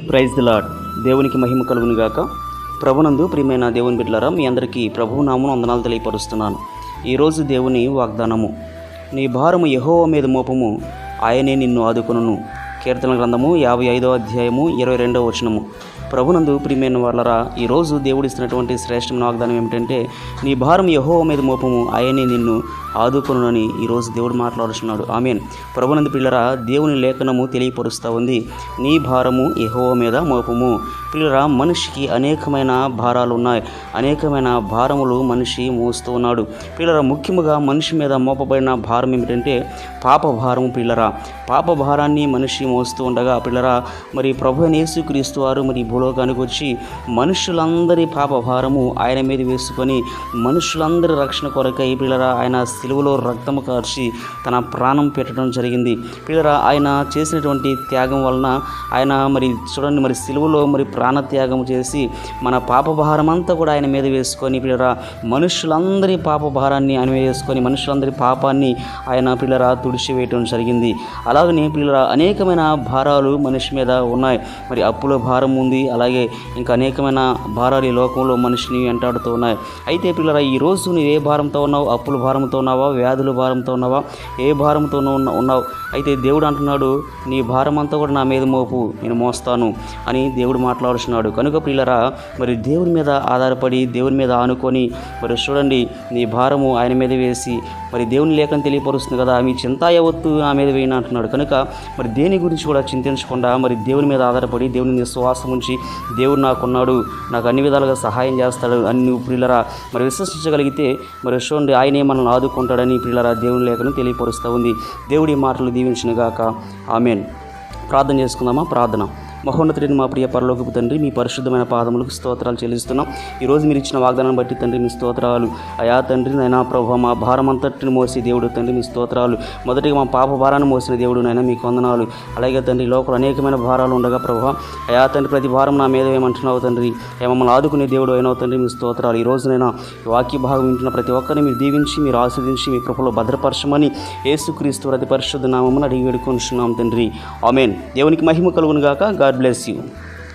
Praise the lord. దేవునికి మహిమ కలుగును గాక. ప్రభునందు ప్రియమైన దేవుని బిడ్డలారా, మీ అందరికీ ప్రభువు నామమున వందనాలు తెలియపరుస్తున్నాను. ఈరోజు దేవుని వాగ్దానము, నీ భారము యెహోవా మీద మోపము, ఆయనే నిన్ను ఆదుకొనును. కీర్తన గ్రంథము 55వ అధ్యాయము 22వ వచనము. ప్రభునందు ప్రియమైన వాళ్ళరా, ఈరోజు దేవుడు ఇస్తున్నటువంటి శ్రేష్టమైన వాగ్దానం ఏమిటంటే, నీ భారం యెహోవా మీద మోపము, ఆయనే నిన్ను ఆదుకొనునని ఈరోజు దేవుడు మాట్లాడుతున్నాడు. ఆమేన్. ప్రభునందు పిల్లరా, దేవుని లేఖనము తెలియపరుస్తూ ఉంది, నీ భారము యెహోవా మీద మోపము. పిల్లరా, మనిషికి అనేకమైన భారాలు ఉన్నాయి, అనేకమైన భారములు మనిషి మోస్తూ ఉన్నాడు. పిల్లరా, ముఖ్యముగా మనిషి మీద మోపబడిన భారం ఏమిటంటే పాప భారము. పిల్లరా, పాప భారాన్ని మనిషి మోస్తూ ఉండగా పిల్లరా, మరి ప్రభు యేసుక్రీస్తు వారు మరి భూలోకానికి వచ్చి మనుషులందరి పాప భారము ఆయన మీద వేసుకొని మనుషులందరి రక్షణ కొరకై పిల్లరా ఆయన సిలువలో రక్తము కార్చి తన ప్రాణం పెట్టడం జరిగింది. పిల్లరా, ఆయన చేసినటువంటి త్యాగం వలన ఆయన మరి చూడండి, మరి సిలువలో మరి ప్రాణ త్యాగం చేసి మన పాప భారం అంతా కూడా ఆయన మీద వేసుకొని పిల్లరా మనుషులందరి పాప భారాన్ని ఆయన మీద వేసుకొని మనుషులందరి పాపాన్ని ఆయన పిల్లరా తుడిచివేయటం జరిగింది. అలాగనే పిల్లరా, అనేకమైన భారాలు మనిషి మీద ఉన్నాయి. మరి అప్పుల భారం ఉంది, అలాగే ఇంకా అనేకమైన భారాలు ఈ లోకంలో మనిషిని వెంటాడుతూ ఉన్నాయి. అయితే పిల్లరా, ఈరోజు నువ్వు ఏ భారంతో ఉన్నావు? అప్పుల భారంతో ఉన్నావా? వ్యాధుల భారంతో ఉన్నావా? ఏ భారంతో ఉన్నావు? అయితే దేవుడు అంటున్నాడు, నీ భారం అంతా కూడా నా మీద మోపు, నేను మోస్తాను అని దేవుడు మాట్లాడుతున్నాడు. కనుక పిల్లరా, మరి దేవుని మీద ఆధారపడి దేవుని మీద ఆనుకొని మరి చూడండి, నీ భారము ఆయన మీద వేసి మరి దేవుని లేఖను తెలియపరుస్తుంది కదా, మీ చింతా యావత్తు ఆ మీద వేయని అంటున్నాడు. కనుక మరి దేని గురించి కూడా చింతించకుండా మరి దేవుని మీద ఆధారపడి దేవుని విశ్వాసం ఉంచి, దేవుడు నాకున్నాడు, నాకు అన్ని విధాలుగా సహాయం చేస్తాడు అని నువ్వు పిల్లరా మరి విశ్వసించగలిగితే మరి చూడండి, ఆయనే మనల్ని ఆదుకుంటాడని పిల్లరా దేవుని లేఖను తెలియపరుస్తూ ఉంది. దేవుడి మాటలు దీవించునుగాక. ఆమేన్. ప్రార్థన చేసుకుందామా? ప్రార్థన. మహోన్నతుడైన మా ప్రియ పరలోకపు తండ్రి, మీ పరిశుద్ధమైన పాదములకు స్తోత్రాలు చెల్లిస్తున్నాం. ఈరోజు మీరు ఇచ్చిన వాగ్దానాన్ని బట్టి తండ్రి మీ స్తోత్రాలు. అయా తండ్రి, నైనా ప్రభు, మా భారం అంతటిని మోసే దేవుడు తండ్రి మీ స్తోత్రాలు. మొదటిగా మా పాప భారాన్ని మోసిన దేవుడు నైనా మీకు వందనాలు. అలాగే తండ్రి, లోకంలో అనేకమైన భారాలు ఉండగా ప్రభు, అయా తండ్రి, ప్రతి భారం నా మీద ఏమంటున్నావు తండ్రి, మమ్మల్ని ఆదుకునే దేవుడు అయినావు తండ్రి మీ స్తోత్రాలు. ఈ రోజునైనా వాక్య భాగం వింటున్న ప్రతి ఒక్కరిని మీరు దీవించి మీరు ఆశీర్వదించి మీ కృపలో భద్రపరచమని యేసుక్రీస్తు అతి పరిశుద్ధ నామమున అడిగి వేడుకొనుచున్నాం తండ్రి. ఆమేన్. దేవునికి మహిమ కలుగును గాక. God bless you.